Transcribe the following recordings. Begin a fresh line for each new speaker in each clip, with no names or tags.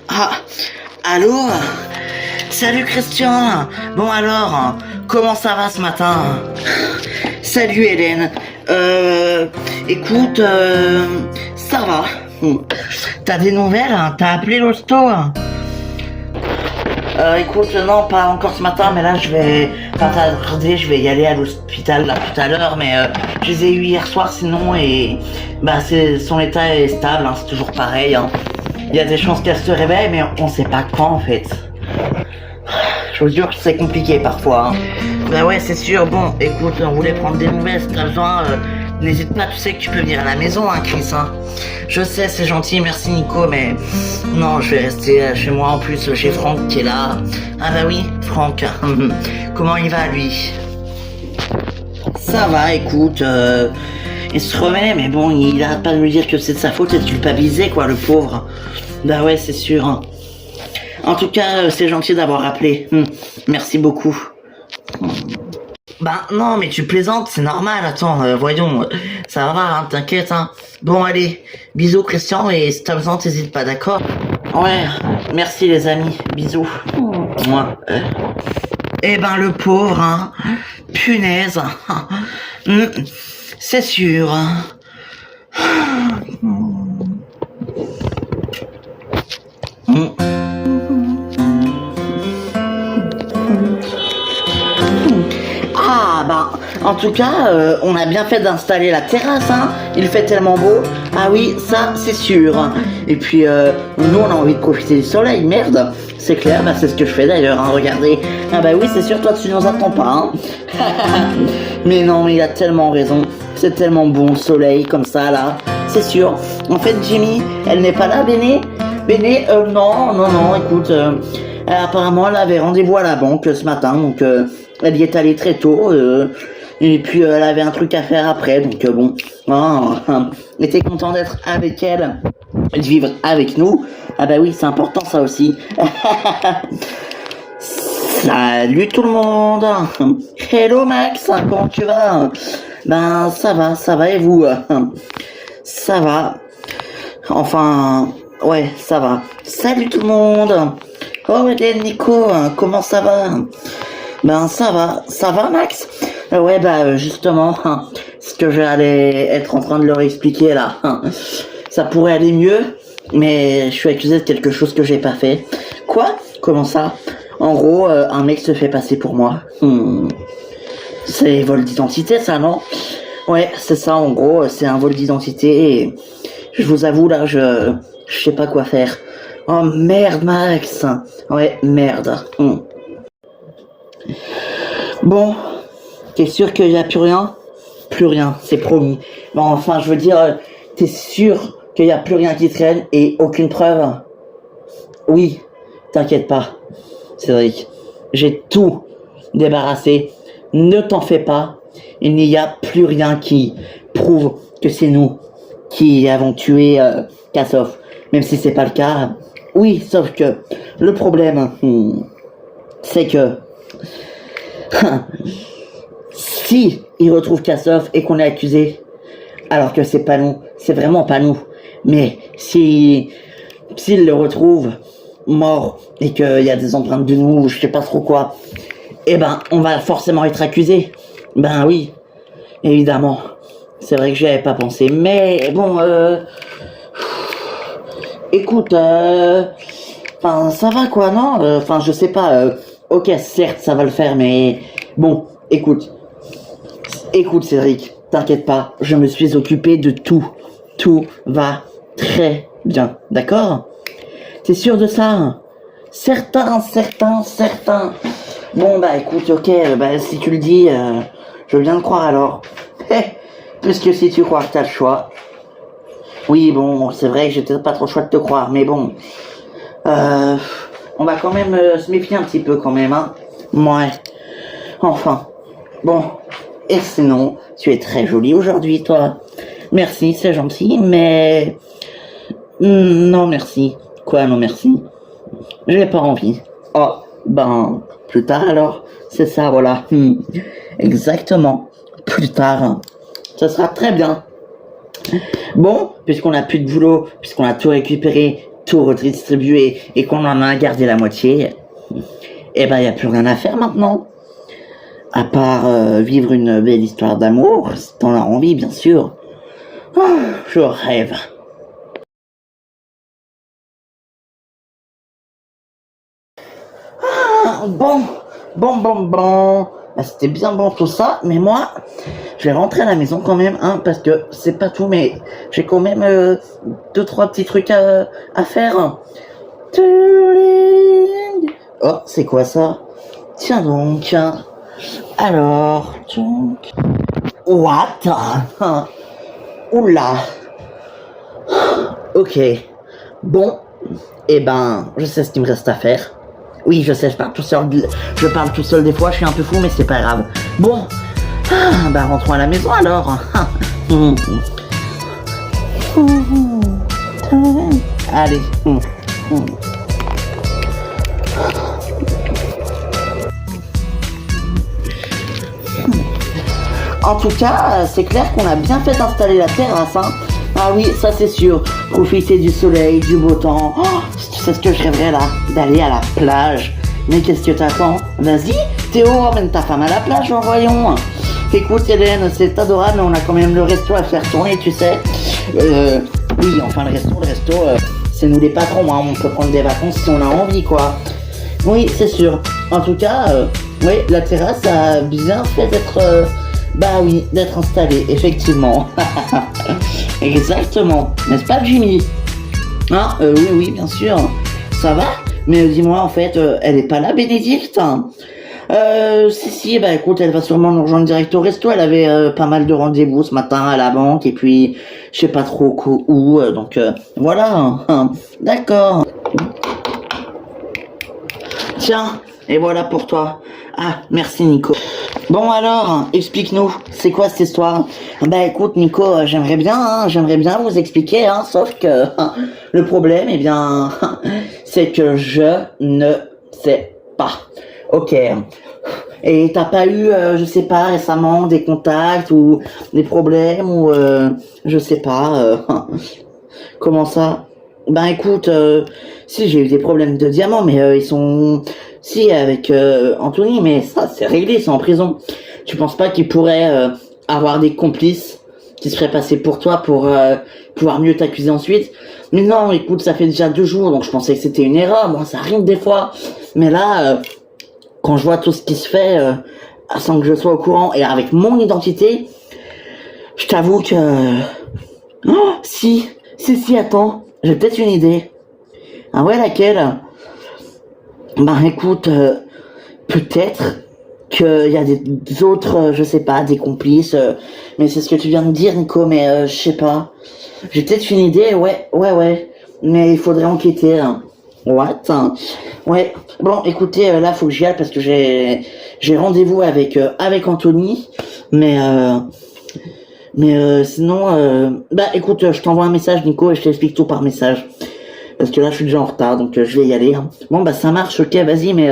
Ah, allô? Salut Christian. Bon alors, comment ça va ce matin? Salut Hélène. Écoute, ça va. T'as des nouvelles? T'as appelé l'hosto? Écoute, non, pas encore ce matin, mais là je vais pas tarder, je vais y aller à l'hôpital là tout à l'heure, mais je les ai eu hier soir sinon et bah son état est stable, hein, c'est toujours pareil. Hein. Il y a des chances qu'elle se réveille, mais on sait pas quand en fait. Je vous jure que c'est compliqué parfois. Hein. Bah ouais, c'est sûr. Bon, écoute, on voulait prendre des nouvelles, si t'as besoin, n'hésite pas, tu sais que tu peux venir à la maison, hein, Chris. Hein. Je sais, c'est gentil, merci Nico, mais non, je vais rester chez moi en plus, chez Franck qui est là. Ah bah oui, Franck. Comment il va lui? Ça va, écoute, il se remet, mais bon, il arrête pas de me dire que c'est de sa faute et de culpabiliser, quoi, le pauvre. Bah ouais, c'est sûr. Hein. En tout cas, c'est gentil d'avoir appelé. Merci beaucoup. Bah non, mais tu plaisantes, c'est normal. Attends, voyons, ça va, hein, t'inquiète. Hein. Bon, allez, bisous Christian, et si t'as besoin, t'hésites pas, d'accord? Ouais, merci les amis, bisous. Moi. Eh ben le pauvre, hein. Punaise. C'est sûr. Ah bah, en tout cas, on a bien fait d'installer la terrasse, hein. Il fait tellement beau. Ah oui, ça, c'est sûr. Et puis, nous, on a envie de profiter du soleil, merde. C'est clair, bah c'est ce que je fais d'ailleurs, hein, regardez. Ah bah oui, c'est sûr, toi, tu nous attends pas, hein. Mais non, mais il a tellement raison. C'est tellement bon, le soleil, comme ça, là. C'est sûr. En fait, Jimmy, elle n'est pas là, Béné? Béné, non, écoute, apparemment, elle avait rendez-vous à la banque ce matin, donc elle y est allée très tôt, et puis elle avait un truc à faire après, donc bon, elle était content d'être avec elle, de vivre avec nous. Ah bah oui, c'est important ça aussi. Salut tout le monde. Hello Max, comment tu vas? Ben ça va et vous? Ça va. Enfin, ouais, ça va. Salut tout le monde. Oh Hélène, Nico, comment ça va? Ben ça va Max? Ouais bah justement, ce que j'allais être en train de leur expliquer là, ça pourrait aller mieux, mais je suis accusé de quelque chose que j'ai pas fait. Quoi? Comment ça? En gros, un mec se fait passer pour moi. C'est vol d'identité ça, non? Ouais, c'est ça en gros, c'est un vol d'identité et je vous avoue là, je sais pas quoi faire. Oh merde Max. Ouais, merde. Bon, t'es sûr qu'il y a plus rien? Plus rien, c'est promis. Bon, enfin, je veux dire, t'es sûr qu'il y a plus rien qui traîne et aucune preuve? Oui, t'inquiète pas, Cédric. J'ai tout débarrassé. Ne t'en fais pas. Il n'y a plus rien qui prouve que c'est nous qui avons tué Kassoff. Même si c'est pas le cas. Oui, sauf que le problème, c'est que si il retrouve Kassoff et qu'on est accusé, alors que c'est pas nous, c'est vraiment pas nous. Mais s'il le retrouve mort et qu'il y a des empreintes de nous, je sais pas trop quoi, eh ben on va forcément être accusé. Ben oui, évidemment. C'est vrai que j'y avais pas pensé, mais bon, écoute, enfin ça va quoi, non? Enfin je sais pas. Ok, certes ça va le faire, mais bon, écoute Cédric, t'inquiète pas, je me suis occupé de tout. Tout va très bien, d'accord? T'es sûr de ça? Certain. Bon bah écoute, ok, bah si tu le dis, je veux bien le croire alors. Puisque si tu crois que t'as le choix. Oui bon, c'est vrai que j'ai peut-être pas trop le choix de te croire, mais bon. On va quand même se méfier un petit peu quand même, hein. Ouais. Enfin. Bon. Et sinon, tu es très jolie aujourd'hui, toi. Merci, c'est gentil, mais... Non, merci. Quoi, non, merci? J'ai pas envie. Oh, ben, plus tard alors. C'est ça, voilà. Exactement. Plus tard. Ça sera très bien. Bon, puisqu'on a plus de boulot, puisqu'on a tout récupéré, tout redistribué et qu'on en a gardé la moitié, eh ben, il n'y a plus rien à faire maintenant. À part vivre une belle histoire d'amour, si t'en as envie, bien sûr. Ah, je rêve. Ah, bon. Ah, c'était bien bon tout ça, mais moi, je vais rentrer à la maison quand même, hein, parce que c'est pas tout, mais j'ai quand même deux, trois petits trucs à faire. Oh, c'est quoi ça? Tiens donc. Alors, donc... What? Oula. Ok. Bon. Eh ben, je sais ce qu'il me reste à faire. Oui, je sais, je parle tout seul des fois, je suis un peu fou, mais c'est pas grave. Bon. Bah, rentrons à la maison alors. Allez. En tout cas, c'est clair qu'on a bien fait d'installer la terrasse, hein. Ah oui, ça c'est sûr. Profiter du soleil, du beau temps. Oh, c'est ce que je rêverais là, d'aller à la plage. Mais qu'est-ce que t'attends? Vas-y, Théo, emmène ta femme à la plage, voyons. Écoute Hélène, c'est adorable, mais on a quand même le resto à faire tourner, tu sais. Oui, enfin le resto, c'est nous les patrons, hein. On peut prendre des vacances si on a envie, quoi. Oui, c'est sûr. En tout cas, oui, la terrasse a bien fait d'être... Bah oui, d'être installé, effectivement. Exactement. N'est-ce pas, Jimmy? Ah, oui, bien sûr. Ça va? Mais dis-moi, en fait, elle est pas là, Bénédicte? Si, bah écoute, elle va sûrement nous rejoindre direct au resto. Elle avait pas mal de rendez-vous ce matin à la banque, et puis, je sais pas trop où, donc voilà. D'accord. Tiens, et voilà pour toi. Ah, merci Nico. Bon alors, explique-nous, c'est quoi cette histoire? Bah écoute Nico, j'aimerais bien vous expliquer, hein, sauf que le problème, eh bien, c'est que je ne sais pas. Ok. Et t'as pas eu, je sais pas, récemment des contacts ou des problèmes ou je sais pas. Comment ça? Ben écoute, si j'ai eu des problèmes de diamants, mais ils sont... Si, avec Anthony, mais ça, c'est réglé, c'est en prison. Tu penses pas qu'il pourrait avoir des complices qui seraient passés pour toi pour pouvoir mieux t'accuser ensuite? Mais non, écoute, ça fait déjà 2 jours, donc je pensais que c'était une erreur. Moi, ça arrive des fois. Mais là, quand je vois tout ce qui se fait, sans que je sois au courant, et avec mon identité, je t'avoue que... Oh, si, attends, j'ai peut-être une idée. Ah ouais, laquelle? Bah écoute, peut-être qu'il y a des autres, je sais pas, des complices, mais c'est ce que tu viens de dire, Nico, mais je sais pas. J'ai peut-être une idée, ouais, mais il faudrait enquêter. Hein. What? Ouais. Bon, écoutez, là, faut que j'y aille parce que j'ai rendez-vous avec Anthony, mais sinon, bah écoute, je t'envoie un message, Nico, et je t'explique tout par message. Parce que là, je suis déjà en retard, donc je vais y aller. Hein. Bon, bah ça marche, ok, vas-y, mais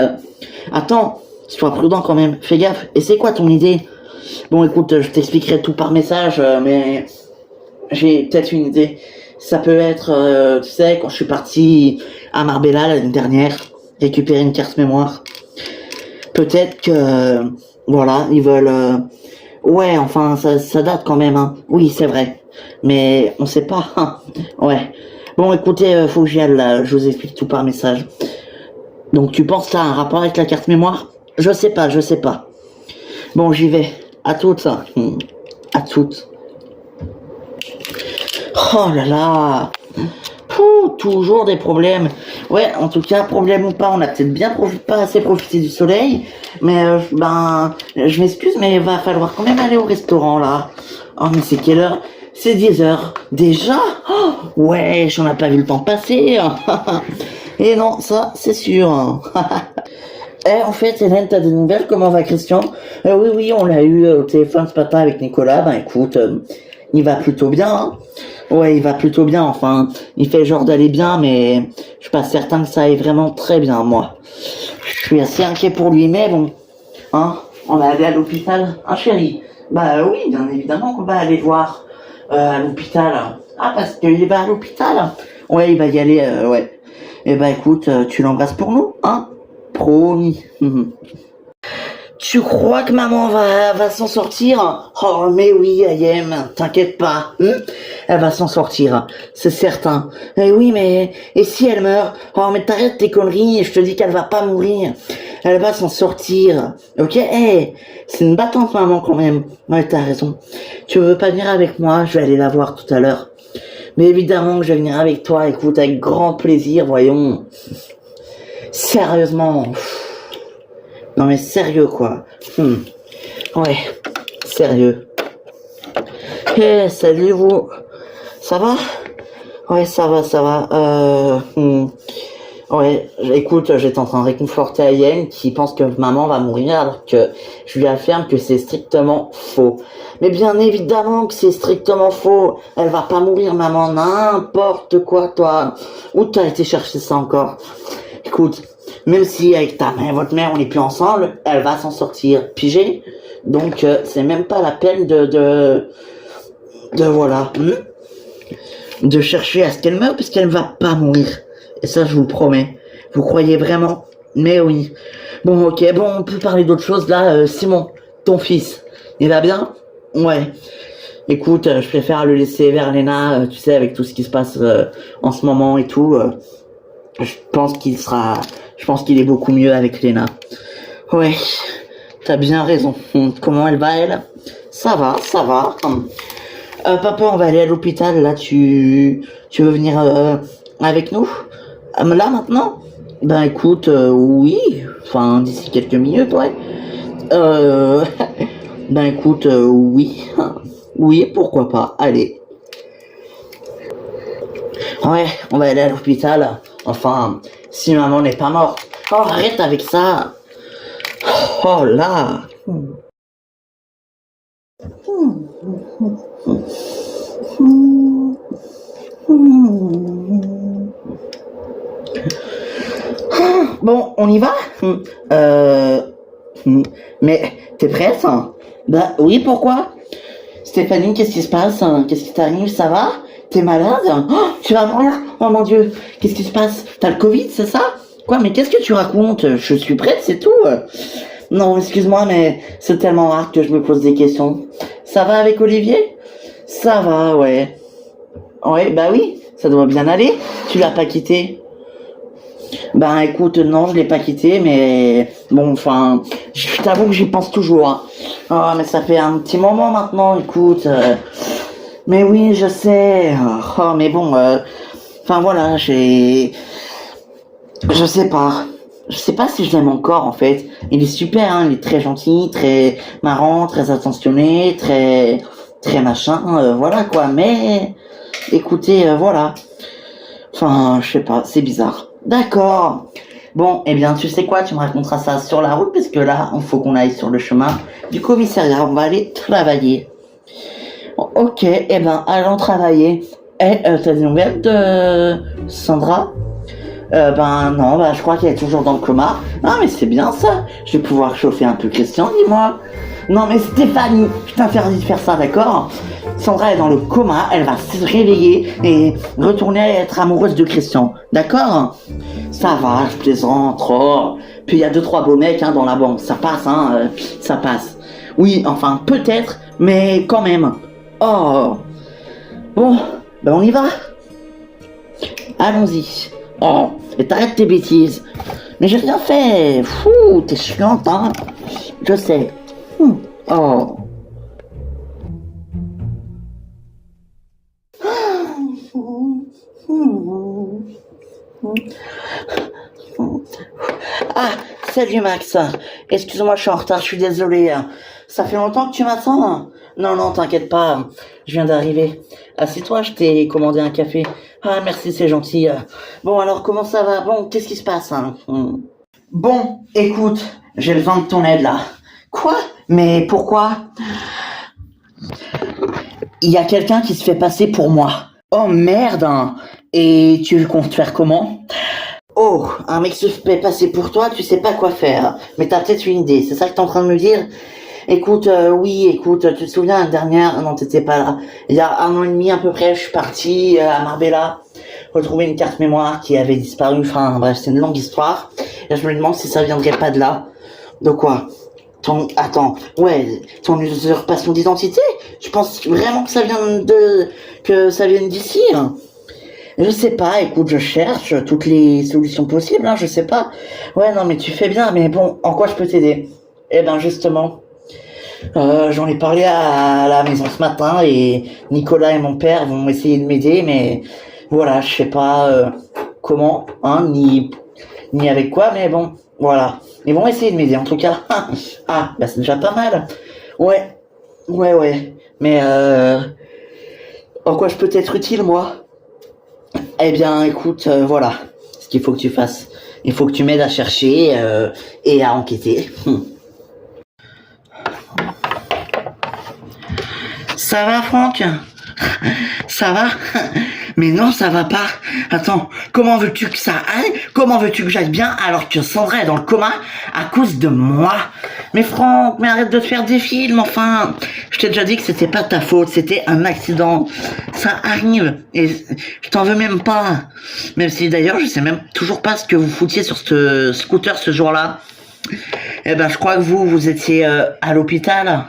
attends, sois prudent quand même, fais gaffe. Et c'est quoi ton idée? Bon, écoute, je t'expliquerai tout par message, mais j'ai peut-être une idée. Ça peut être, tu sais, quand je suis parti à Marbella l'année dernière, récupérer une carte mémoire. Peut-être que, voilà, ils veulent... ouais, enfin, ça date quand même, hein. Oui, c'est vrai. Mais on sait pas, hein. Ouais. Bon, écoutez, faut que j'y aille, là. Je vous explique tout par message. Donc, tu penses que ça a un rapport avec la carte mémoire? Je sais pas. Bon, j'y vais. À toutes. À toutes. Oh là là. Pouh, toujours des problèmes. Ouais, en tout cas, problème ou pas, on a peut-être bien pas assez profité du soleil. Mais, je m'excuse, mais il va falloir quand même aller au restaurant, là. Oh, mais c'est quelle heure? C'est 10 heures. Déjà? Oh, ouais, j'en ai pas vu le temps passer. Et non, ça, c'est sûr. En fait, Hélène, t'as des nouvelles? Comment va Christian? Oui, on l'a eu au téléphone ce matin avec Nicolas. Ben écoute, il va plutôt bien. Hein. Ouais, il va plutôt bien. Enfin, il fait genre d'aller bien, mais je suis pas certain que ça aille vraiment très bien, moi. Je suis assez inquiet pour lui, mais bon. Hein, on va aller à l'hôpital. Hein, chérie? Bah oui, bien évidemment qu'on va aller voir à l'hôpital. Ah, parce qu'il va à l'hôpital? Ouais, il va y aller, ouais. Eh ben écoute, tu l'embrasses pour nous, hein? Promis. Tu crois que maman va s'en sortir? Oh, mais oui, Ayem, t'inquiète pas. Elle va s'en sortir, c'est certain. Eh oui, mais et si elle meurt? Oh, mais t'arrêtes tes conneries, je te dis qu'elle va pas mourir. Elle va s'en sortir. Ok? C'est une battante maman quand même. Ouais, t'as raison. Tu veux pas venir avec moi? Je vais aller la voir tout à l'heure. Mais évidemment que je vais venir avec toi, écoute, avec grand plaisir, voyons. Sérieusement. Non mais sérieux quoi. Ouais, sérieux. Salut vous. Ça va? Ouais, ça va, ça va. Ouais, écoute, j'étais en train de réconforter Ayenne qui pense que maman va mourir alors que je lui affirme que c'est strictement faux. Mais bien évidemment que c'est strictement faux. Elle va pas mourir maman, n'importe quoi toi. Où t'as été chercher ça encore? Écoute, même si avec ta mère, votre mère, on n'est plus ensemble, elle va s'en sortir. Pigé? Donc, c'est même pas la peine de voilà, de chercher à ce qu'elle meure, parce qu'elle va pas mourir. Et ça, je vous le promets. Vous croyez vraiment? Mais oui. Bon, ok, bon, on peut parler d'autre chose, là. Simon, ton fils, il va bien? Ouais. Écoute, je préfère le laisser vers Léna, tu sais, avec tout ce qui se passe en ce moment et tout. Je pense qu'il est beaucoup mieux avec Léna. Ouais, t'as bien raison. Comment elle va, elle? Ça va, ça va. Papa, on va aller à l'hôpital, là, tu veux venir avec nous? Là, maintenant? Ben écoute, oui. Enfin, d'ici quelques minutes, ouais. Ben écoute, oui. Oui, pourquoi pas, allez. Ouais, on va aller à l'hôpital. Enfin, si maman n'est pas morte. Oh, arrête avec ça. Oh là. Bon, on y va? Mais t'es prête? Bah oui, pourquoi? Stéphanie, qu'est-ce qui se passe? Qu'est-ce qui t'arrive? Ça va? T'es malade? Oh, tu vas mourir? Oh mon Dieu, qu'est-ce qui se passe? T'as le Covid, c'est ça? Quoi, mais qu'est-ce que tu racontes? Je suis prête, c'est tout. Non, excuse-moi, mais c'est tellement rare que je me pose des questions. Ça va avec Olivier? Ça va, ouais. Ouais, bah oui, ça doit bien aller. Tu l'as pas quitté? Ben écoute, non, je l'ai pas quitté, mais bon, enfin, je t'avoue que j'y pense toujours. Hein. Oh, mais ça fait un petit moment maintenant, écoute. Mais oui, je sais. Oh, mais bon, enfin voilà, je sais pas. Je sais pas si je l'aime encore en fait. Il est super, hein, il est très gentil, très marrant, très attentionné, très machin, voilà quoi. Mais écoutez, voilà. Enfin, je sais pas, c'est bizarre. D'accord. Bon, eh bien, tu sais quoi, tu me raconteras ça sur la route, parce que là, il faut qu'on aille sur le chemin du commissariat. On va aller travailler. Ok, eh ben, allons travailler. T'as des nouvelles de Sandra? Ben non, ben je crois qu'elle est toujours dans le coma. Ah mais c'est bien ça. Je vais pouvoir chauffer un peu Christian, dis-moi. Non mais Stéphanie, je t'interdis de faire ça, d'accord? Sandra est dans le coma, elle va se réveiller et retourner à être amoureuse de Christian, d'accord? Ça va, je plaisante, oh. Puis il y a 2-3 beaux mecs dans la banque, ça passe, ça passe. Oui, enfin peut-être, mais quand même. Oh. Bon, ben on y va. Allons-y. Oh, et t'arrêtes tes bêtises. Mais j'ai rien fait. Fou, t'es chiante, hein. Je sais. Oh. Ah, salut Max. Excuse-moi, je suis en retard, je suis désolé. Ça fait longtemps que tu m'attends? Non, non, t'inquiète pas, je viens d'arriver. Assieds-toi, je t'ai commandé un café. Ah, merci, c'est gentil. Bon, alors, comment ça va? Bon, qu'est-ce qui se passe? Bon, écoute, j'ai besoin de ton aide, là. Quoi? Mais pourquoi? Il y a quelqu'un qui se fait passer pour moi. Oh, merde! Et tu comptes faire comment? Oh, un mec se fait passer pour toi, tu sais pas quoi faire. Mais t'as peut-être une idée, c'est ça que t'es en train de me dire? Écoute, oui, écoute, tu te souviens, la dernière, non, t'étais pas là. Il y a 1 an et demi à peu près, je suis parti à Marbella. retrouvé une carte mémoire qui avait disparu. Enfin bref, c'est une longue histoire. Et je me demande si ça viendrait pas de là. De quoi? Attends, ouais, ton usurpation d'identité? Je pense vraiment que ça vient que ça vienne d'ici, hein. Je sais pas, écoute, je cherche toutes les solutions possibles, hein, je sais pas. Ouais, non, mais tu fais bien, mais bon, en quoi je peux t'aider? Eh ben, justement, j'en ai parlé à la maison ce matin et Nicolas et mon père vont essayer de m'aider, mais voilà, je sais pas comment, hein, ni avec quoi, mais bon, voilà. Ils vont essayer de m'aider, en tout cas. Ah, bah c'est déjà pas mal. Ouais, ouais. Mais en quoi je peux être utile, moi? Eh bien, écoute, voilà ce qu'il faut que tu fasses. Il faut que tu m'aides à chercher et à enquêter. Ça va, Franck? Ça va? Mais non, ça va pas. Attends, comment veux-tu que ça aille? Comment veux-tu que j'aille bien alors que Sandra est dans le coma à cause de moi? Mais Franck, mais arrête de te faire des films, enfin. Je t'ai déjà dit que c'était pas ta faute, c'était un accident. Ça arrive, et je t'en veux même pas. Même si d'ailleurs, je sais même toujours pas ce que vous foutiez sur ce scooter ce jour-là. Eh ben, je crois que vous étiez à l'hôpital.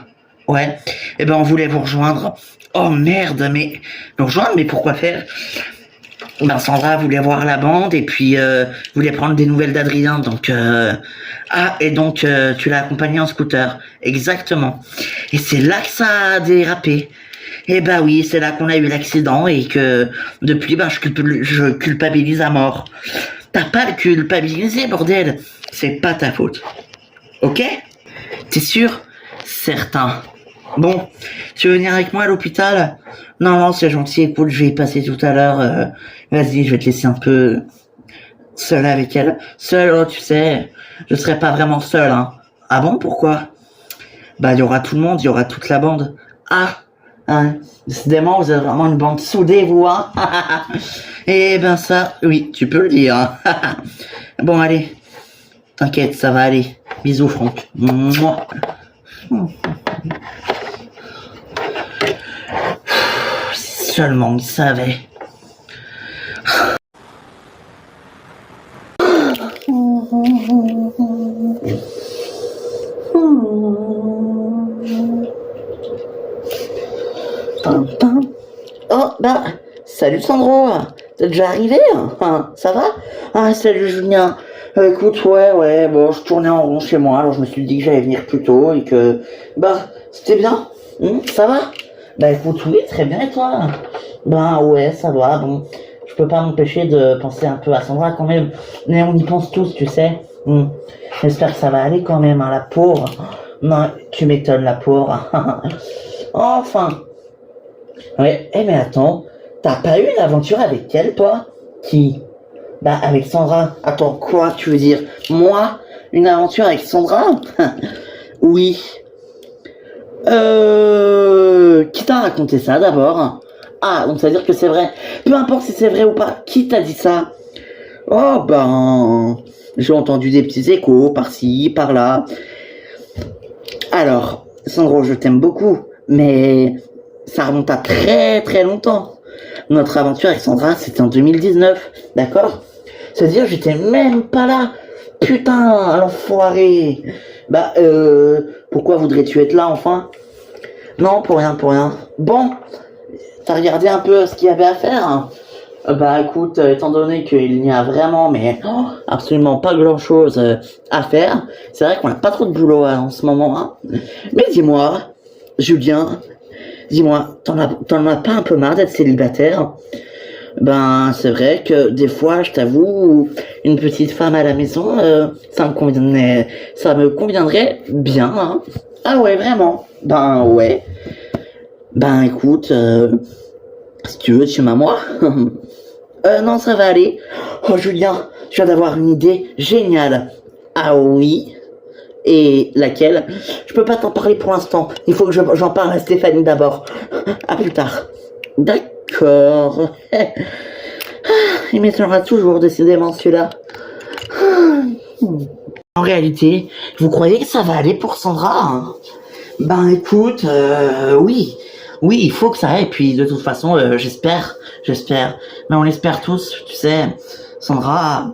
Ouais. Eh ben, on voulait vous rejoindre. Oh merde, mais nous rejoindre, mais pourquoi faire? Ben Sandra voulait voir la bande et puis voulait prendre des nouvelles d'Adrien, donc et donc tu l'as accompagné en scooter, exactement. Et c'est là que ça a dérapé. Et bah oui, c'est là qu'on a eu l'accident et que depuis je culpabilise à mort. T'as pas à culpabiliser, bordel. C'est pas ta faute. Ok? T'es sûr? Certain. Bon, tu veux venir avec moi à l'hôpital? Non, c'est gentil, écoute, je vais y passer tout à l'heure. Vas-y, je vais te laisser un peu seule avec elle. Seule, oh, tu sais, je serai pas vraiment seule, hein. Ah bon, pourquoi? Bah, il y aura tout le monde, il y aura toute la bande. Ah, hein, décidément, vous êtes vraiment une bande soudée, vous, hein. Eh ben ça, oui, tu peux le dire. Hein. Bon, allez, t'inquiète, ça va aller. Bisous, Franck. Mouah. Seulement il savait. Oh, bah, salut Sandro, t'es déjà arrivé? Hein, ça va? Ah, salut Julien. Écoute, ouais, bon, je tournais en rond chez moi, alors je me suis dit que j'allais venir plus tôt et que, bah, c'était bien. Ça va? Bah écoute, oui, très bien, et toi? Ben ouais, ça va, bon, je peux pas m'empêcher de penser un peu à Sandra quand même, mais on y pense tous, tu sais. J'espère que ça va aller quand même, hein, la pauvre. Non, tu m'étonnes, la pauvre. Enfin. Ouais, mais attends, t'as pas eu une aventure avec elle, toi? Qui? Bah avec Sandra. Attends, quoi, tu veux dire? Moi? Une aventure avec Sandra? Oui. Qui t'a raconté ça d'abord? Ah, donc ça veut dire que c'est vrai. Peu importe si c'est vrai ou pas, qui t'a dit ça? Oh ben, j'ai entendu des petits échos par-ci, par-là. Alors, Sandro, je t'aime beaucoup, mais ça remonte à très très longtemps. Notre aventure avec Sandra, c'était en 2019, d'accord? C'est-à-dire, j'étais même pas là. Putain, l'enfoiré. Bah, pourquoi voudrais-tu être là, enfin? Non, pour rien. Bon, t'as regardé un peu ce qu'il y avait à faire, hein? Bah, écoute, étant donné qu'il n'y a vraiment, mais absolument pas grand-chose à faire, c'est vrai qu'on n'a pas trop de boulot en ce moment, hein? Mais dis-moi, Julien, t'en as pas un peu marre d'être célibataire? Ben, c'est vrai que des fois, je t'avoue, une petite femme à la maison, ça me conviendrait bien, hein. Ah ouais, vraiment. Ben ouais. Ben écoute, si tu veux, tu m'as moi. Non, ça va aller. Oh Julien, je viens d'avoir une idée géniale. Ah oui. Et laquelle? Je peux pas t'en parler pour l'instant. Il faut que j'en parle à Stéphanie d'abord. À plus tard. D'accord. Il m'étonnera toujours, décidément, celui-là. En réalité, vous croyez que ça va aller pour Sandra, hein? Ben écoute, oui. Oui, il faut que ça aille. Puis de toute façon, j'espère. Mais on l'espère tous, tu sais. Sandra,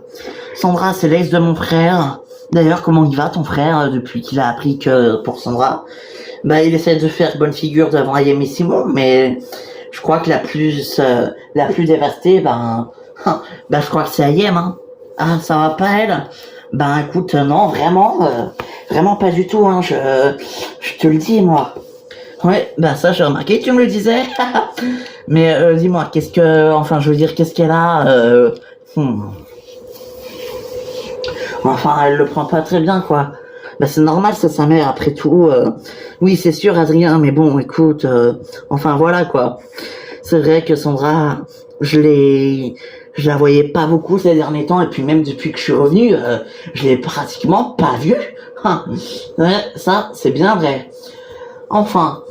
c'est l'ex de mon frère. D'ailleurs, comment il va ton frère depuis qu'il a appris que pour Sandra, bah il essaie de faire bonne figure devant Ayem et Simon, mais je crois que la plus dévastée, ben je crois que c'est Ayem. Hein. Ah, ça va pas elle? Ben écoute, non, vraiment pas du tout. Hein. Je te le dis moi. Ouais, bah ça j'ai remarqué, tu me le disais. Mais dis-moi, qu'est-ce qu'elle a Enfin, elle le prend pas très bien, quoi. Bah c'est normal, c'est sa mère, après tout. Oui, c'est sûr, Adrien, mais bon, écoute, enfin voilà, quoi. C'est vrai que Sandra, je la voyais pas beaucoup ces derniers temps, et puis même depuis que je suis revenu, je l'ai pratiquement pas vue. Ouais, ça, c'est bien vrai. Enfin,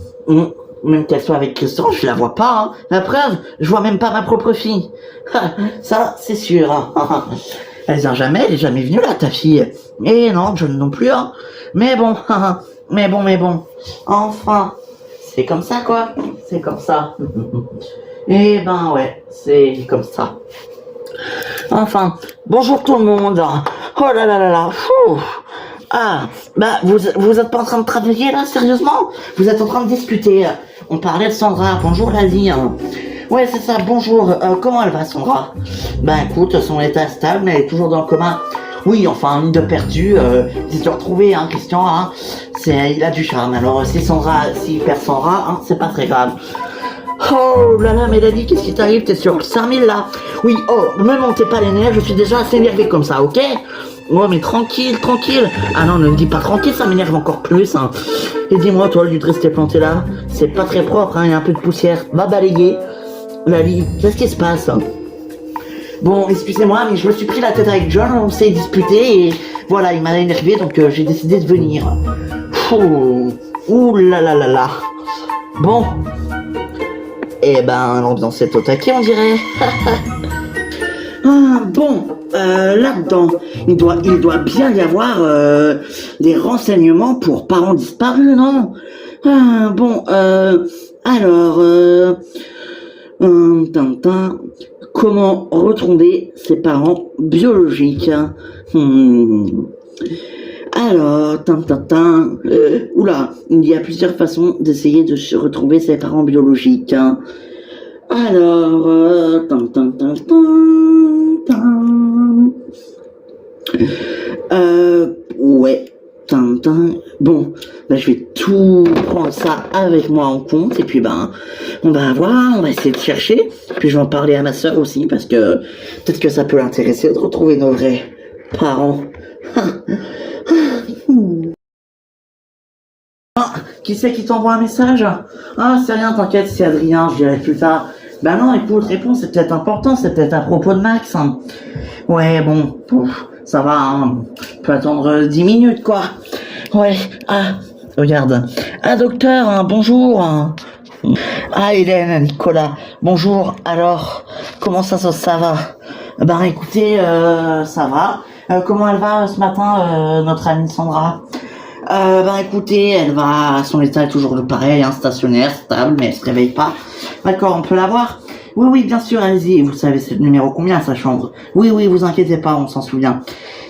même qu'elle soit avec Christian, je la vois pas. Hein. La preuve, je vois même pas ma propre fille. Ça, c'est sûr. Hein. Elle est jamais venue là, ta fille. Et non, John non plus. Hein. Mais bon, mais bon. Enfin, c'est comme ça quoi. C'est comme ça. Et ben ouais, c'est comme ça. Enfin, bonjour tout le monde. Oh là là là là. Fou. Ah, bah vous êtes pas en train de travailler là, sérieusement? Vous êtes en train de discuter. On parlait de Sandra. Bonjour la vie. Ouais, c'est ça. Bonjour. Comment elle va, Sandra? Bah écoute, son état est stable, mais elle est toujours dans le coma. Oui, enfin, une de perdue. C'est de retrouver, hein, Christian. Hein, il a du charme. Alors s'il perd Sandra, hein, c'est pas très grave. Oh là là, Mélanie, qu'est-ce qui t'arrive? T'es sur le 5000 là? Oui, oh, me montez pas les nerfs, je suis déjà assez énervé comme ça, ok? Oh, mais tranquille. Ah non, ne me dis pas tranquille, ça m'énerve encore plus, hein. Et dis-moi, toi, au lieu de rester planté là, c'est pas très propre, hein, il y a un peu de poussière. Va balayer. Lali, qu'est-ce qui se passe? Bon, excusez-moi, mais je me suis pris la tête avec John, on s'est disputé, et voilà, il m'a énervé, donc j'ai décidé de venir. Ouh là là là là. Bon. Eh ben, l'ambiance est au taquet, on dirait. Bon, là-dedans, il doit bien y avoir des renseignements pour parents disparus, non? Bon, alors, comment retrouver ses parents biologiques? Alors, oula, il y a plusieurs façons d'essayer de se retrouver ses parents biologiques. Alors, ouais, bon, bah, je vais tout prendre ça avec moi en compte, et puis on va voir, on va essayer de chercher, puis je vais en parler à ma sœur aussi, parce que peut-être que ça peut l'intéresser de retrouver nos vrais parents. Ah, qui c'est qui t'envoie un message? Ah, c'est rien, t'inquiète, c'est Adrien, je dirai plus tard. Bah non, écoute, réponds, c'est peut-être important, c'est peut-être à propos de Max. Hein. Ouais, bon, ça va, hein. On peut attendre 10 minutes, quoi. Ouais, regarde. Ah, docteur, hein, bonjour. Hein. Ah, Hélène, Nicolas, bonjour. Alors, comment ça va? Bah écoutez, ça va. Comment elle va ce matin, notre amie Sandra? Écoutez, elle va, son état est toujours le pareil, hein, stationnaire, stable, mais elle se réveille pas. D'accord, on peut la voir? Oui, bien sûr, allez-y. Vous savez, c'est le numéro combien, sa chambre? Oui, vous inquiétez pas, on s'en souvient.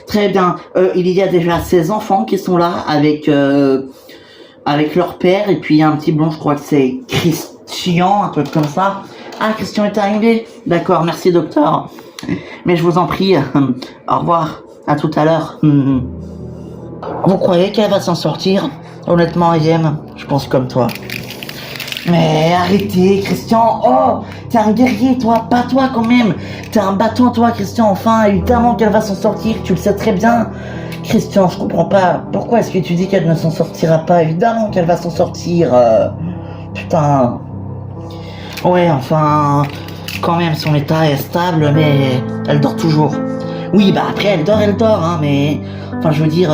Très bien. Il y a déjà 16 enfants qui sont là avec leur père, et puis il y a un petit blond, je crois que c'est Christian, un truc comme ça. Ah, Christian est arrivé? D'accord, merci, docteur. Mais je vous en prie, au revoir, à tout à l'heure. Vous croyez qu'elle va s'en sortir? Honnêtement, Ayem, je pense comme toi. Mais arrêtez, Christian. Oh, t'es un guerrier, toi. Pas toi, quand même. T'es un battant, toi, Christian. Enfin, évidemment qu'elle va s'en sortir. Tu le sais très bien. Christian, je comprends pas. Pourquoi est-ce que tu dis qu'elle ne s'en sortira pas? Évidemment qu'elle va s'en sortir. Putain. Ouais, enfin... Quand même, son état est stable, mais... Elle dort toujours. Oui, après, elle dort, hein, mais... Enfin, je veux dire...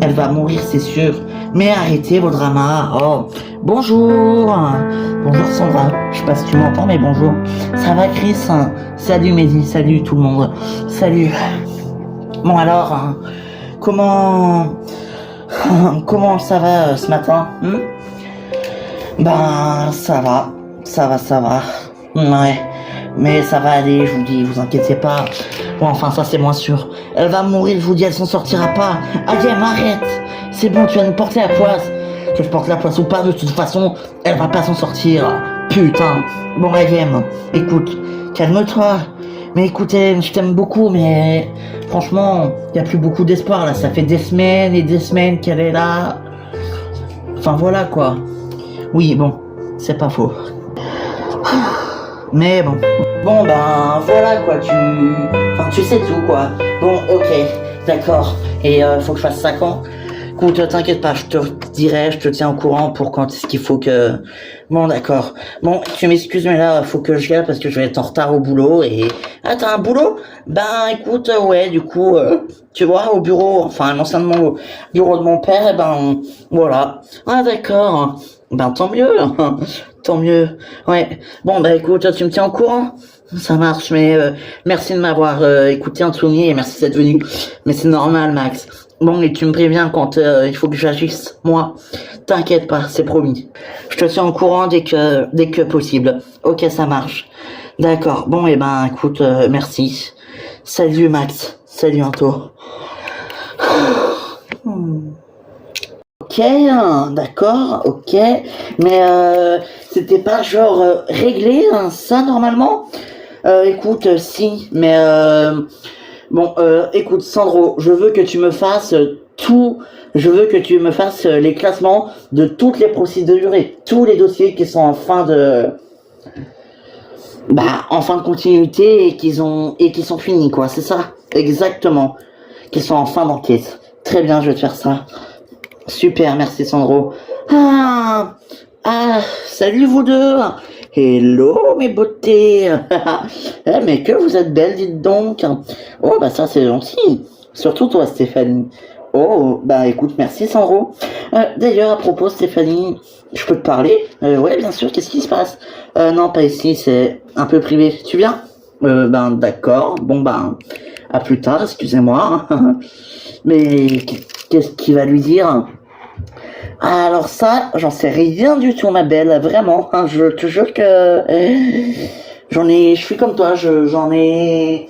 Elle va mourir, c'est sûr. Mais arrêtez vos dramas. Oh, bonjour. Bonjour Sandra. Je sais pas si tu m'entends, mais bonjour. Ça va, Chris? Salut Mehdi, salut tout le monde. Salut. Bon alors, comment Comment ça va ce matin Ben, ça va. Ouais, mais ça va aller, je vous dis, vous inquiétez pas. Bon, enfin, ça c'est moins sûr. Elle va mourir, je vous dis, elle s'en sortira pas. Adiem, arrête. C'est bon, tu vas nous porter la poisse. Que je porte la poisse ou pas, de toute façon, elle va pas s'en sortir. Putain. Bon, Adiem, écoute, calme-toi. Mais écoutez, je t'aime beaucoup, mais franchement, il y a plus beaucoup d'espoir là. Ça fait des semaines et des semaines qu'elle est là. Enfin voilà quoi. Oui, bon, c'est pas faux. Mais bon. Bon ben voilà quoi, tu sais tout quoi. Bon ok, d'accord. Et faut que je fasse ça quand? Écoute, t'inquiète pas, je te dirai, je te tiens au courant pour quand est-ce qu'il faut que... Bon d'accord. Bon, tu m'excuses mais là, faut que je y aille parce que je vais être en retard au boulot et... Ah t'as un boulot? Ben écoute, ouais, du coup, tu vois, au bureau, enfin l'ancien de mon bureau de mon père, et ben voilà. Ah d'accord. Ben tant mieux, tant mieux. Ouais. Bon bah écoute, tu me tiens au courant? Ça marche, mais merci de m'avoir écouté Anthony et merci d'être venu. Mais c'est normal Max. Bon et tu me préviens quand il faut que j'agisse, moi. T'inquiète pas, c'est promis. Je te tiens au courant dès que possible. Ok, ça marche. D'accord. Bon et ben écoute, merci. Salut Max. Salut Anto. Ok, d'accord, ok. Mais c'était pas genre réglé ça normalement? Écoute, si, mais bon, écoute, Sandro, je veux que tu me fasses je veux que tu me fasses les classements de toutes les procédures et tous les dossiers qui sont en fin de continuité et qui sont finis, quoi, c'est ça? Exactement. Qui sont en fin d'enquête. Très bien, je vais te faire ça. Super, merci Sandro. Salut vous deux. Hello mes beautés. Mais que vous êtes belles, dites donc. Oh bah ça c'est gentil. Surtout toi Stéphanie. Oh bah écoute, merci Sandro. D'ailleurs à propos Stéphanie, je peux te parler? Ouais bien sûr, qu'est-ce qui se passe? Non pas ici, c'est un peu privé. Tu viens? Ben d'accord. Bon ben à plus tard, excusez-moi. Mais qu'est-ce qu'il va lui dire? Alors ça, j'en sais rien du tout, ma belle, vraiment. Je te jure que je suis comme toi, j'en ai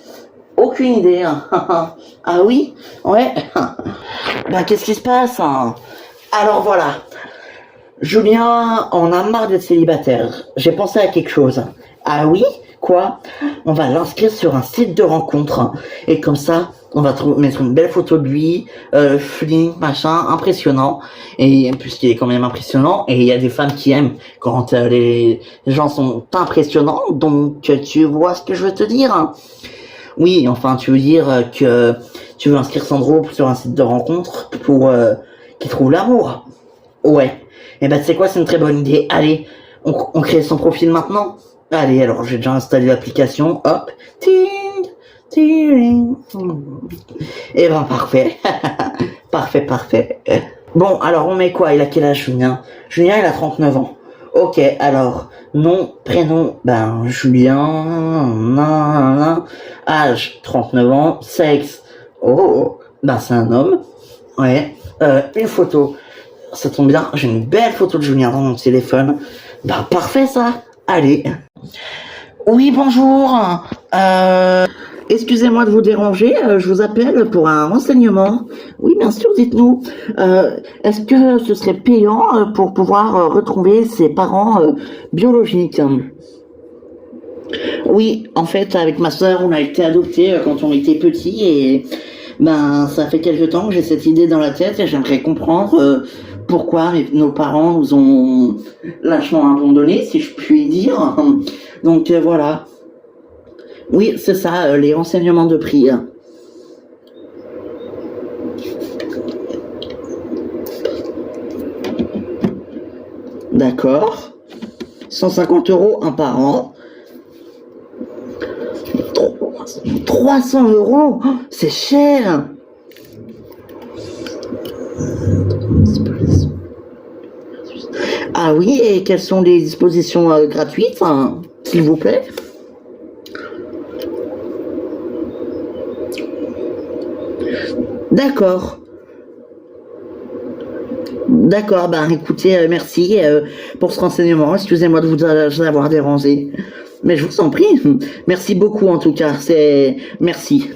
aucune idée. Ah oui? Ouais. Ben qu'est-ce qui se passe? Alors voilà, Julien en a marre d'être célibataire. J'ai pensé à quelque chose. Ah oui? Quoi? On va l'inscrire sur un site de rencontre. Et comme ça, on va mettre une belle photo de lui, fling, machin, impressionnant. Et puisqu'il est quand même impressionnant, et il y a des femmes qui aiment quand les gens sont impressionnants. Donc tu vois ce que je veux te dire? Oui, enfin tu veux dire que tu veux inscrire Sandro sur un site de rencontre pour qu'il trouve l'amour. Ouais. Et ben tu sais quoi, c'est une très bonne idée. Allez, on crée son profil maintenant. Allez, alors j'ai déjà installé l'application. Hop. Ting, ting. Et ben parfait. Parfait. Bon, alors on met quoi? Il a quel âge Julien? Julien il a 39 ans. Ok, alors, nom, prénom, ben Julien, âge 39 ans, sexe, ben c'est un homme. Ouais, une photo. Ça tombe bien, j'ai une belle photo de Julien dans mon téléphone. Ben parfait ça. Allez. Oui, bonjour. Excusez-moi de vous déranger, je vous appelle pour un renseignement. Oui, bien sûr, dites-nous. Est-ce que ce serait payant pour pouvoir retrouver ses parents biologiques? Oui, en fait, avec ma soeur, on a été adoptés quand on était petits et ben ça fait quelque temps que j'ai cette idée dans la tête et j'aimerais comprendre pourquoi nos parents nous ont lâchement abandonnés, si je puis dire. Donc voilà. Oui, c'est ça, les renseignements de prix. D'accord. 150 € un par an. 300 €, c'est cher. Ah oui, et quelles sont les dispositions gratuites, s'il vous plaît? D'accord. D'accord, bah écoutez, merci pour ce renseignement. Excusez-moi de vous avoir dérangé. Mais je vous en prie. Merci beaucoup en tout cas. Merci.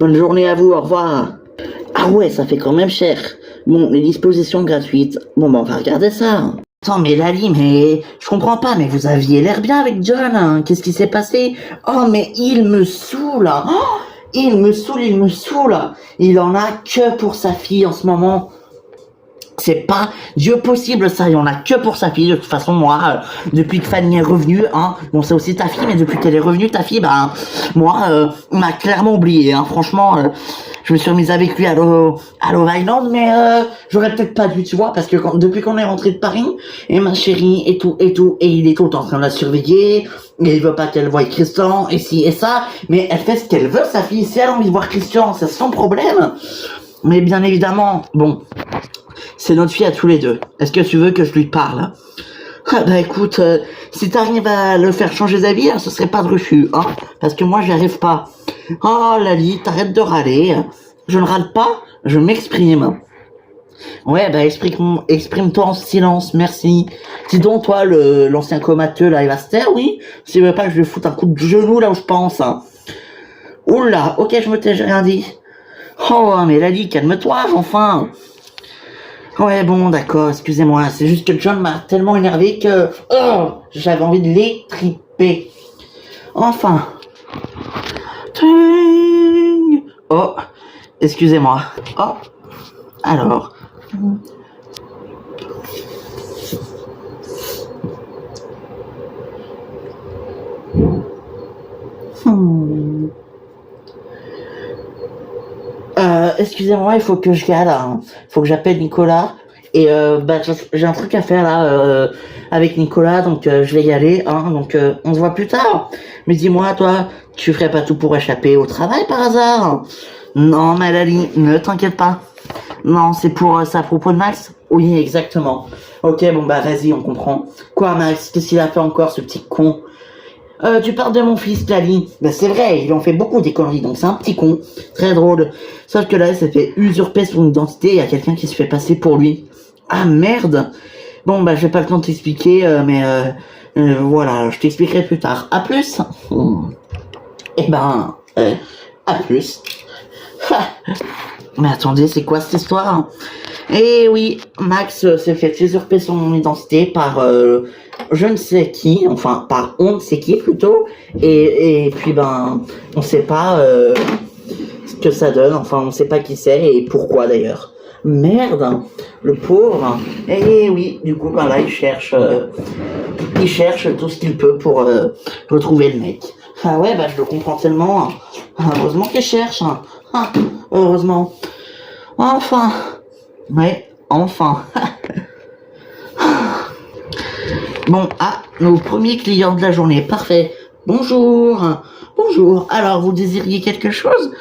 Bonne journée à vous, au revoir. Ah ouais, ça fait quand même cher. Bon, les dispositions gratuites. Bon, bah on va regarder ça. Attends, mais Lali, mais je comprends pas, mais vous aviez l'air bien avec John, hein. Qu'est-ce qui s'est passé? Oh, mais il me saoule, hein. Oh, il me saoule. Il en a que pour sa fille en ce moment. C'est pas Dieu possible ça, il y en a que pour sa fille. De toute façon, moi, depuis que Fanny est revenue, hein, bon c'est aussi ta fille, mais depuis qu'elle est revenue, ta fille, bah moi, on m'a clairement oublié, hein. Franchement, je me suis remise avec lui à Love Island, mais j'aurais peut-être pas dû, tu vois, parce que depuis qu'on est rentré de Paris, et ma chérie, et il est tout le temps en train de la surveiller, et il veut pas qu'elle voie Christian, et ci et ça, mais elle fait ce qu'elle veut, sa fille. Si elle a envie de voir Christian, c'est son problème. Mais bien évidemment, bon, c'est notre fille à tous les deux. Est-ce que tu veux que je lui parle? Ah bah écoute, si t'arrives à le faire changer d'avis, ce serait pas de refus, hein, parce que moi j'y arrive pas. Oh Lali, t'arrêtes de râler. Je ne râle pas, je m'exprime. Ouais, bah exprime-toi en silence, merci. Dis donc toi, l'ancien comateux là, il va se taire, oui? S'il veut pas que je lui foute un coup de genou là où je pense. Hein. Oula, ok, je me tais, j'ai rien dit. Oh mais Lali, calme-toi, enfin. Ouais, bon, d'accord, excusez-moi, c'est juste que John m'a tellement énervé que j'avais envie de l'étriper. Enfin. Ting. Oh, excusez-moi. Oh, alors. Excusez-moi, il faut que je gale, hein. Faut que j'appelle Nicolas. Et bah j'ai un truc à faire là avec Nicolas, donc je vais y aller, hein. Donc on se voit plus tard. Mais dis-moi, toi, tu ferais pas tout pour échapper au travail par hasard? Non, Malali, ne t'inquiète pas. Non, c'est pour ça à propos de Max? Oui, exactement. Ok, bon bah vas-y, on comprend. Quoi, Max? Qu'est-ce qu'il a fait encore, ce petit con? Tu parles de mon fils, Lali. Ben c'est vrai, il en fait beaucoup des conneries, donc c'est un petit con. Très drôle. Sauf que là, il s'est fait usurper son identité, il y a quelqu'un qui se fait passer pour lui. Ah merde. Bon, bah j'ai pas le temps de t'expliquer, mais voilà, je t'expliquerai plus tard. À plus. Eh ben, à plus. Mais attendez, c'est quoi cette histoire? Eh oui, Max s'est fait usurper son identité par je ne sais qui, enfin par on ne sait qui plutôt, et puis ben on sait pas ce que ça donne, enfin on sait pas qui c'est et pourquoi d'ailleurs. Merde, le pauvre. Eh oui, du coup ben là il cherche tout ce qu'il peut pour retrouver le mec. Ah ouais, bah je le comprends tellement. Hein. Heureusement qu'il cherche. Hein. Ah, heureusement. Enfin. Ouais, enfin. Bon, nos premiers clients de la journée, parfait. Bonjour. Bonjour. Alors, vous désiriez quelque chose?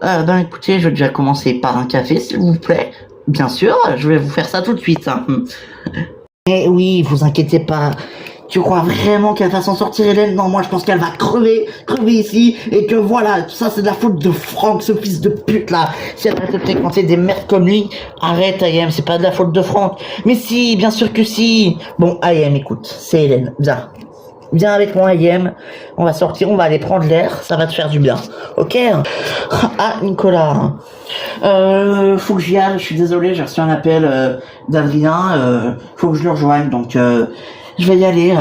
Ben écoutez, je vais déjà commencer par un café, s'il vous plaît. Bien sûr, je vais vous faire ça tout de suite. Hein. Mais oui, vous inquiétez pas. Tu crois vraiment qu'elle va s'en sortir, Hélène? Non, moi je pense qu'elle va crever ici, et que voilà, tout ça c'est de la faute de Franck, ce fils de pute là. Si elle arrête de fréquenter des merdes comme lui, arrête Ayem, c'est pas de la faute de Franck. Mais si, bien sûr que si. Bon, Ayem, écoute, c'est Hélène, viens. Viens avec moi Ayem, on va sortir, on va aller prendre l'air, ça va te faire du bien, ok? Ah, Nicolas, faut que j'y aille, je suis désolé, j'ai reçu un appel d'Adrien, faut que je le rejoigne, donc je vais y aller.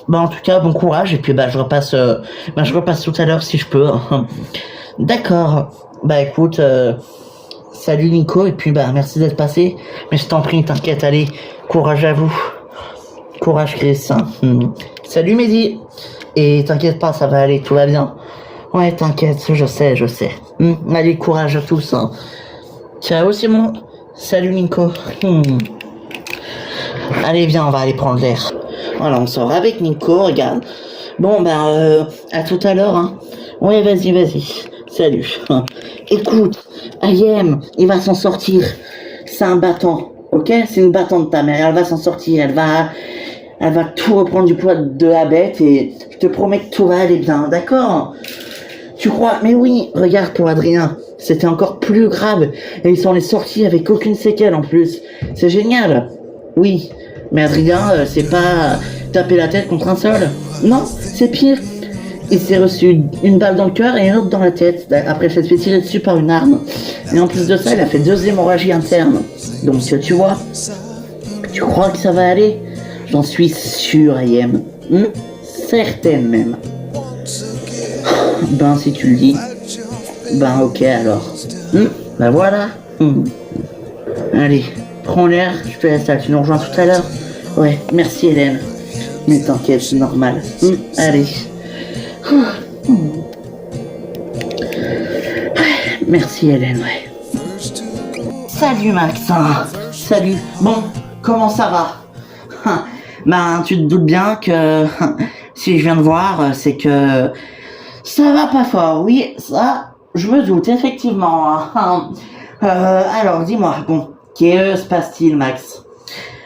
Bah en tout cas, bon courage et puis je repasse tout à l'heure si je peux. D'accord. Bah écoute, salut Nico et puis merci d'être passé. Mais je t'en prie, t'inquiète, allez, courage à vous. Courage Chris. Salut Mehdi. Et t'inquiète pas, ça va aller, tout va bien. Ouais, t'inquiète, je sais. Allez, courage à tous. Hein. Ciao Simon. Salut Nico. Allez, viens, on va aller prendre l'air. Voilà, on sort avec Nico, regarde. Bon, à tout à l'heure, hein. Ouais, vas-y. Salut. Écoute, Ayem, il va s'en sortir. C'est un battant, ok? C'est une battante ta mère, elle va s'en sortir, elle va tout reprendre du poids de la bête et je te promets que tout va aller bien, d'accord? Tu crois? Mais oui, regarde pour Adrien, c'était encore plus grave et il s'en est sorti avec aucune séquelle en plus. C'est génial. Oui, mais Adrien, c'est pas taper la tête contre un sol. Non, c'est pire. Il s'est reçu une balle dans le cœur et une autre dans la tête. Après, il s'est fait tirer dessus par une arme. Et en plus de ça, il a fait 2 hémorragies internes. Donc, tu vois, tu crois que ça va aller? J'en suis sûr, Ayem. Certaine même. Ben, si tu le dis. Ben, ok alors. Ben voilà. Allez, prends l'air, je te laisse là, tu nous rejoins tout à l'heure. Ouais, merci Hélène. Mais t'inquiète, c'est normal. Allez. Merci Hélène, ouais. Salut Max. Salut. Bon, comment ça va? Ben, tu te doutes bien que si je viens de voir, c'est que ça va pas fort. Oui, ça, je me doute, effectivement. Alors, dis-moi, bon, que se passe-t-il, Max?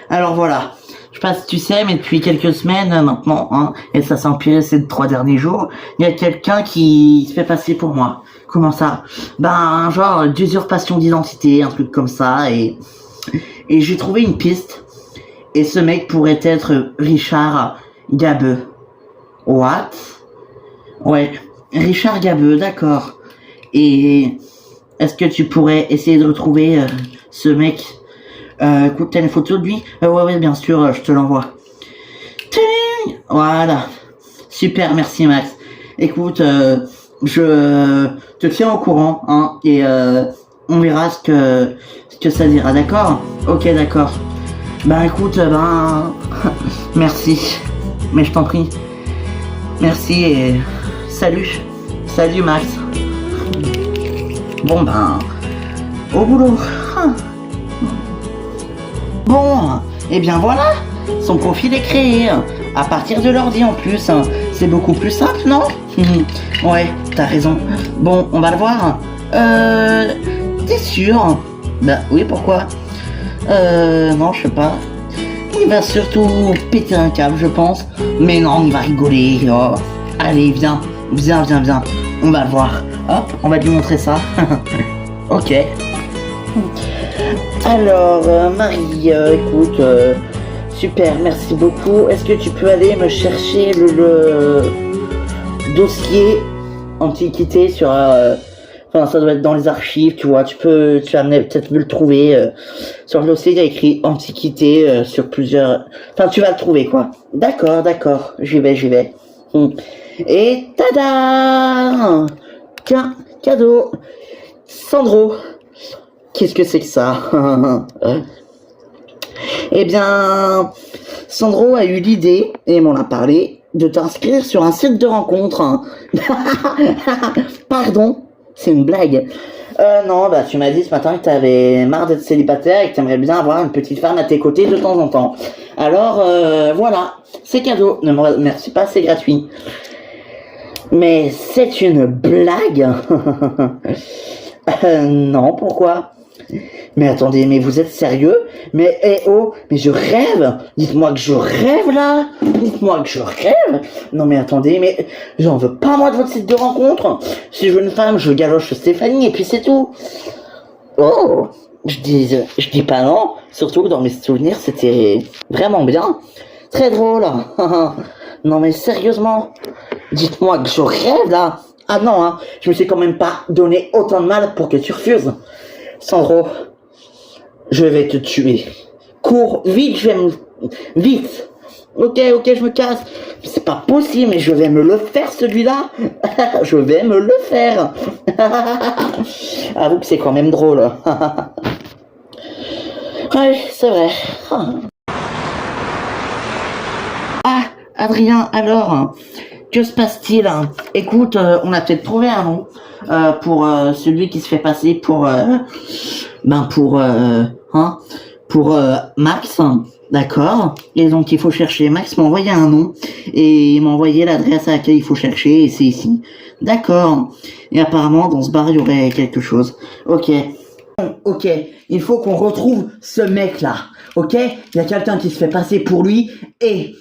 Alors voilà, je sais pas si tu sais, mais depuis quelques semaines maintenant, et ça s'est empiré ces 3 derniers jours, il y a quelqu'un qui se fait passer pour moi. Comment ça? Ben, genre d'usurpation d'identité, un truc comme ça, et j'ai trouvé une piste, et ce mec pourrait être Richard Gabeux. What? Ouais, Richard Gabeux, d'accord. Et est-ce que tu pourrais essayer de retrouver ce mec? Écoute, t'as une photo de lui? Ouais, bien sûr, je te l'envoie. Voilà. Super, merci Max. Écoute, je te tiens au courant, et on verra ce que ça dira, d'accord? Ok, d'accord. Ben écoute, merci. Mais je t'en prie. Merci et salut. Salut Max. Bon au boulot. Bon, et bien voilà, son profil est créé, à partir de l'ordi en plus, c'est beaucoup plus simple, non? Ouais, t'as raison. Bon, on va le voir. T'es sûr? Bah oui, pourquoi? Non, je sais pas. Il va surtout péter un câble, je pense. Mais non, il va rigoler. Oh. Allez, viens, on va le voir. Hop, on va lui montrer ça. Ok. Alors, Marie, écoute, super, merci beaucoup. Est-ce que tu peux aller me chercher le dossier antiquité sur... Enfin, ça doit être dans les archives, tu vois. Tu as peut-être pu le trouver. Sur le dossier, il y a écrit antiquité sur plusieurs... Enfin, tu vas le trouver, quoi. D'accord, j'y vais. Et tada! Tiens, cadeau. Sandro. Qu'est-ce que c'est que ça? Eh bien, Sandro a eu l'idée, et m'en a parlé, de t'inscrire sur un site de rencontre. Pardon, c'est une blague. Non, tu m'as dit ce matin que t'avais marre d'être célibataire et que t'aimerais bien avoir une petite femme à tes côtés de temps en temps. Alors, voilà, c'est cadeau. Ne me remercie pas, c'est gratuit. Mais c'est une blague? Non, pourquoi? Mais attendez, mais vous êtes sérieux? Mais mais je rêve! Dites-moi que je rêve là! Dites-moi que je rêve! Non mais attendez, mais j'en veux pas moi de votre site de rencontre! Si je veux une femme, je galoche Stéphanie et puis c'est tout! Oh! Je dis pas non, surtout que dans mes souvenirs c'était vraiment bien. Très drôle! Non mais sérieusement! Dites-moi que je rêve là! Ah non, je me suis quand même pas donné autant de mal pour que tu refuses. Sandro, je vais te tuer. Cours, vite, vite. Ok, je me casse. C'est pas possible, mais je vais me le faire celui-là. Je vais me le faire. Avoue que c'est quand même drôle. Ouais, c'est vrai. Ah, Adrien, alors, que se passe-t-il? Écoute, on a peut-être trouvé un nom pour celui qui se fait passer pour Max, d'accord? Et donc il faut chercher. Max m'a envoyé un nom et il m'a envoyé l'adresse à laquelle il faut chercher et c'est ici. D'accord. Et apparemment dans ce bar il y aurait quelque chose. Ok, il faut qu'on retrouve ce mec-là. Ok? Il y a quelqu'un qui se fait passer pour lui et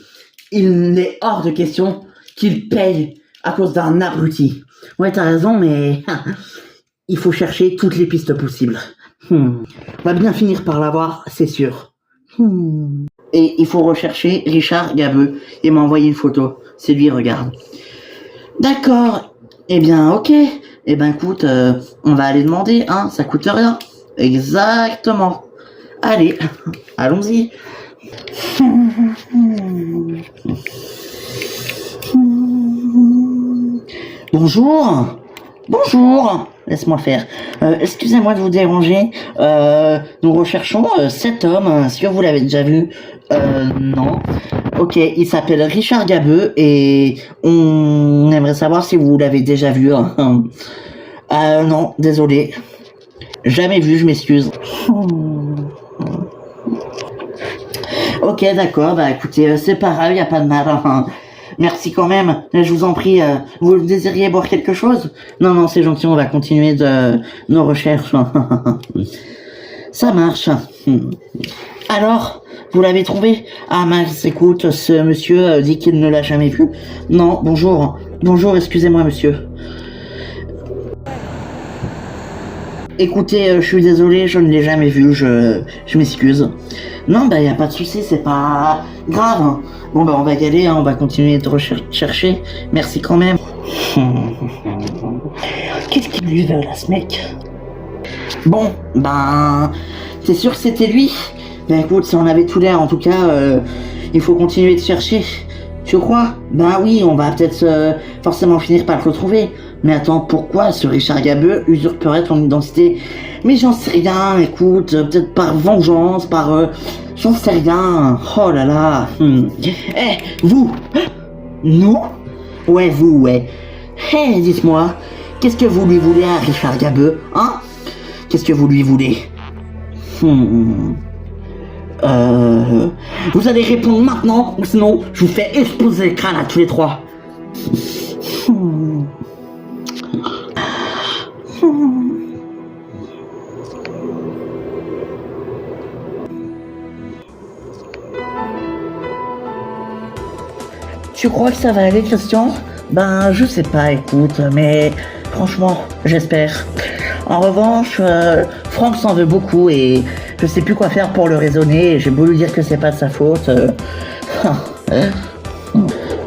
il est hors de question qu'il paye à cause d'un abruti. Ouais, t'as raison, mais il faut chercher toutes les pistes possibles. On va bien finir par l'avoir, c'est sûr. Et il faut rechercher Richard Gabeux. Il m'a envoyé une photo. C'est lui, regarde. D'accord. Eh bien, ok. Eh ben, écoute, on va aller demander, hein. Ça coûte rien. Exactement. Allez, allons-y. Bonjour. Bonjour. Laisse-moi faire. Excusez-moi de vous déranger. Nous recherchons cet homme. Est-ce que vous l'avez déjà vu? Non. Ok, il s'appelle Richard Gabeux et on aimerait savoir si vous l'avez déjà vu. Non, désolé. Jamais vu, je m'excuse. Ok, d'accord, bah écoutez, c'est pas grave, y a pas de mal. Merci quand même, je vous en prie, vous désiriez boire quelque chose? Non, non, c'est gentil, on va continuer de nos recherches. Ça marche. Alors, vous l'avez trouvé? Ah Max, écoute, ce monsieur dit qu'il ne l'a jamais vu. Non, bonjour. Bonjour, excusez-moi monsieur. Écoutez, je suis désolé, je ne l'ai jamais vu, je m'excuse. Non, bah y a pas de souci, c'est pas grave. Bon bah on va y aller, hein, on va continuer de rechercher. Merci quand même. Qu'est-ce qu'il lui veut là, ce mec? Bon, ben, t'es sûr que c'était lui? Ben écoute, si on avait tout l'air, en tout cas, il faut continuer de chercher. Tu crois? Ben oui, on va peut-être forcément finir par le retrouver. Mais attends, pourquoi ce Richard Gabeux usurperait ton identité? Mais j'en sais rien, écoute, peut-être par vengeance, par... j'en sais rien. Oh là là. Eh, vous? Nous? Ouais, vous, ouais. Eh, dites-moi, qu'est-ce que vous lui voulez à Richard Gabeux, hein? Qu'est-ce que vous lui voulez? Vous allez répondre maintenant, ou sinon, je vous fais exploser le crâne à tous les trois. Tu crois que ça va aller, Christian? Ben, je sais pas, écoute, mais franchement, j'espère. En revanche, Franck s'en veut beaucoup et je sais plus quoi faire pour le raisonner. J'ai beau lui dire que c'est pas de sa faute.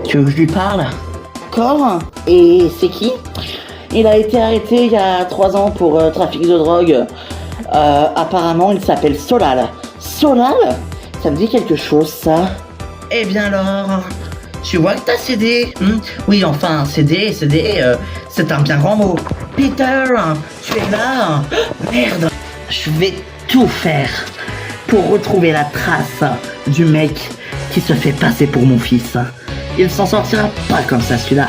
Tu veux que je lui parle? D'accord. Et c'est qui? Il a été arrêté il y a 3 ans pour trafic de drogue. Apparemment, il s'appelle Solal. Solal? Ça me dit quelque chose, ça. Eh bien alors, tu vois que t'as cédé? Oui, enfin, cédé, c'est un bien grand mot. Peter, tu es là? Merde. Je vais tout faire pour retrouver la trace du mec qui se fait passer pour mon fils. Il s'en sortira pas comme ça, celui-là.